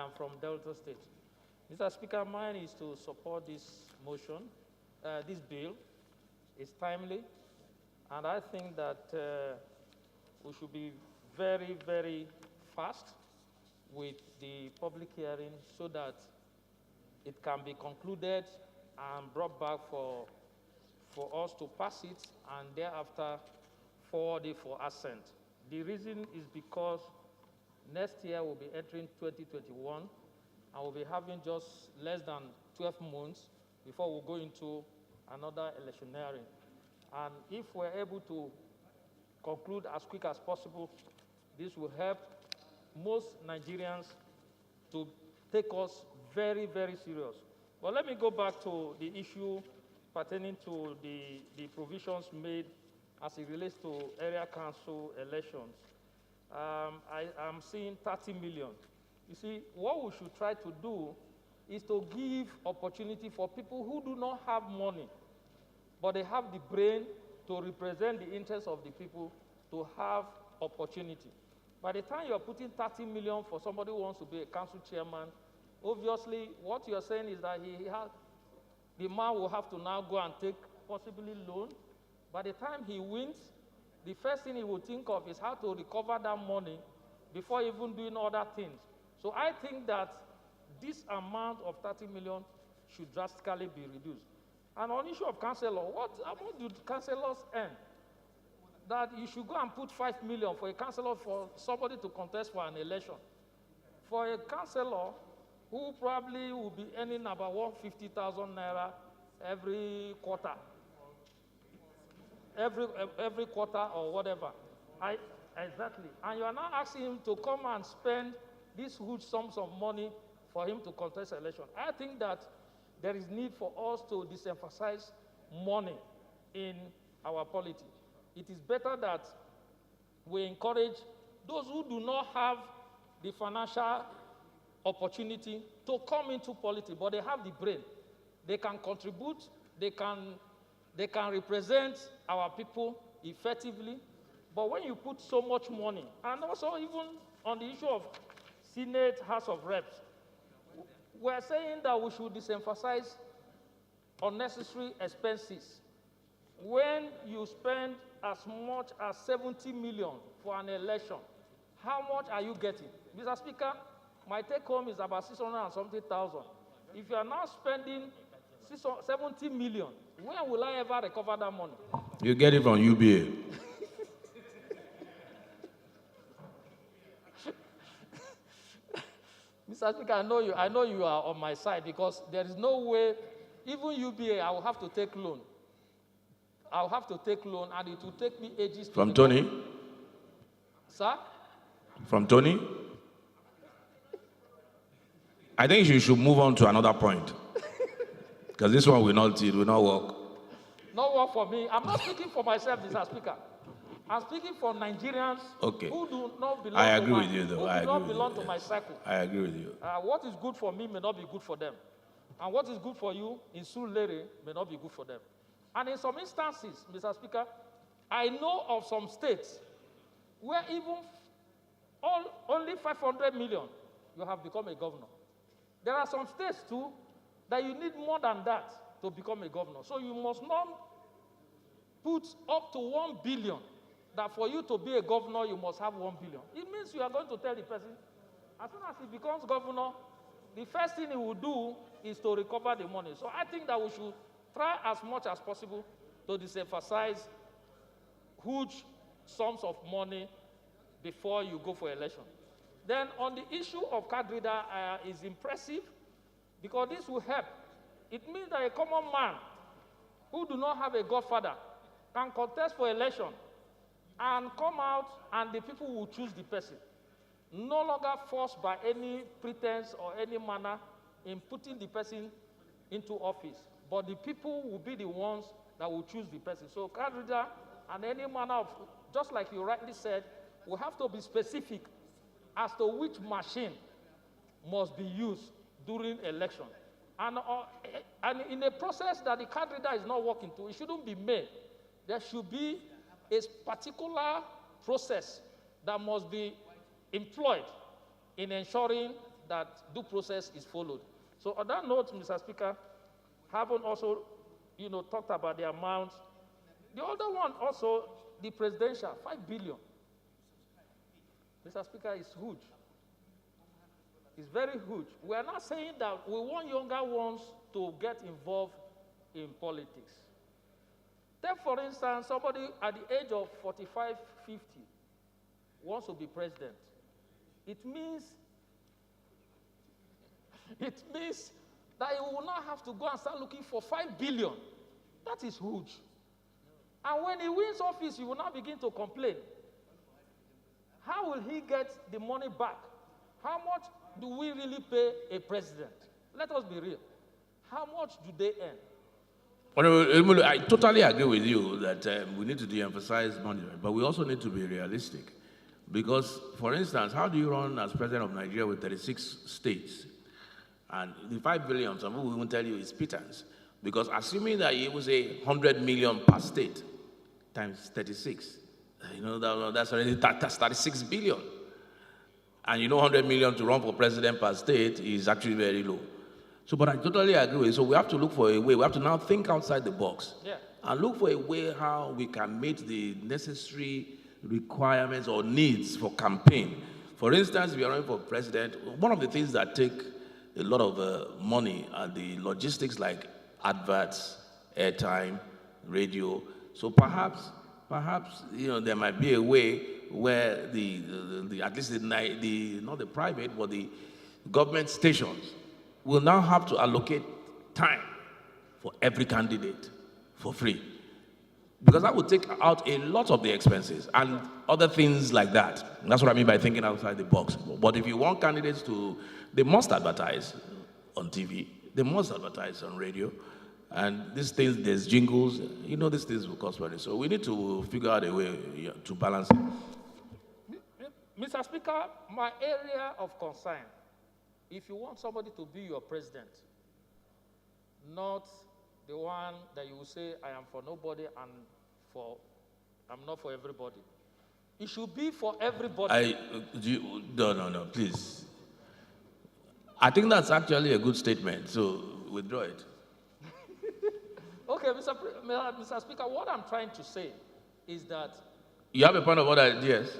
am from Delta State. Mr. Speaker, mine is to support this motion, this bill. It's timely, and I think that we should be very, very fast with the public hearing so that it can be concluded and brought back for us to pass it and thereafter forward it for assent. The reason is because next year we'll be entering 2021 and we'll be having just less than 12 months before we go into another electioneering. And if we're able to conclude as quick as possible, this will help most Nigerians to take us very, very serious. But let me go back to the issue pertaining to the provisions made as it relates to area council elections. I am seeing 30 million. You see, what we should try to do is to give opportunity for people who do not have money, but they have the brain to represent the interests of the people to have opportunity. By the time you're putting 30 million for somebody who wants to be a council chairman, obviously what you're saying is that the man will have to now go and take possibly loan. By the time he wins, the first thing he will think of is how to recover that money before even doing other things. So I think that this amount of 30 million should drastically be reduced. And on the issue of councillor, what amount do councillors earn? That you should go and put 5 million for a councillor for somebody to contest for an election. For a councillor who probably will be earning about 150,000 naira every quarter. Every quarter or whatever. Exactly. And you are now asking him to come and spend these huge sums of money for him to contest election. I think that there is need for us to disemphasize money in our politics. It is better that we encourage those who do not have the financial opportunity to come into politics, but they have the brain. They can contribute, they can represent our people effectively. But when you put so much money, and also even on the issue of Senate, House of Reps, we're saying that we should disemphasize unnecessary expenses. When you spend as much as 70 million for an election, how much are you getting? Mr. Speaker, my take home is about 600 and something thousand. If you are now spending 70 million, when will I ever recover that money? You get it from UBA. Mr. Speaker, I know you are on my side because there is no way, even UBA, I will have to take loan. I'll have to take loan and it will take me ages to... From Tony? Sir? From Tony? I think you should move on to another point. Because this one will not work. Not work for me. I'm not speaking for myself, Mr. Speaker. I'm speaking for Nigerians who do not belong I agree with you, though. Who do not belong to my circle. I agree with you. What is good for me may not be good for them. And what is good for you in Surulere may not be good for them. And in some instances, Mr. Speaker, I know of some states where even only 500 million, you have become a governor. There are some states, too, that you need more than that to become a governor. So you must not put up to 1 billion that for you to be a governor, you must have 1 billion. It means you are going to tell the person, as soon as he becomes governor, the first thing he will do is to recover the money. So I think that we should try as much as possible to disemphasize huge sums of money before you go for election. Then on the issue of card reader is impressive because this will help. It means that a common man who do not have a godfather can contest for election and come out and the people will choose the person. No longer forced by any pretense or any manner in putting the person into office. But the people will be the ones that will choose the person. So card reader and any manner of, just like you rightly said, we have to be specific as to which machine must be used during election. And in a process that the card reader is not working to, it shouldn't be made. There should be a particular process that must be employed in ensuring that due process is followed. So on that note, Mr. Speaker, having also, talked about the amount, the other one also, the presidential, 5 billion. Mr. Speaker, is huge. It's very huge. We are not saying that we want younger ones to get involved in politics. Take, for instance, somebody at the age of 45, 50 wants to be president. It means that he will not have to go and start looking for 5 billion. That is huge. And when he wins office, he will now begin to complain. How will he get the money back? How much do we really pay a president? Let us be real. How much do they earn? Elumelu, I totally agree with you that we need to de-emphasize money, but we also need to be realistic. Because, for instance, how do you run as president of Nigeria with 36 states? And the 5 billion, some people will tell you is pittance. Because assuming that it was 100 million per state times 36, that's already that's 36 billion. And 100 million to run for president per state is actually very low. So, but I totally agree with you. So we have to look for a way. We have to now think outside the box. Yeah. And look for a way how we can meet the necessary requirements or needs for campaign. For instance, if you're running for president, one of the things that take a lot of money are the logistics like adverts, airtime, radio. So perhaps there might be a way where the at least the not the private but the government stations will now have to allocate time for every candidate for free. Because that would take out a lot of the expenses and other things like that. That's what I mean by thinking outside the box. But if you want candidates they must advertise on TV, they must advertise on radio, and these things, there's jingles, these things will cost money. So we need to figure out a way to balance it. Mr. Speaker, my area of concern, if you want somebody to be your president, not the one that you will say, I am for nobody and I'm not for everybody. It should be for everybody. No, please. I think that's actually a good statement, so withdraw it. Okay, Mr. Speaker, what I'm trying to say is that... You have a point of order, yes?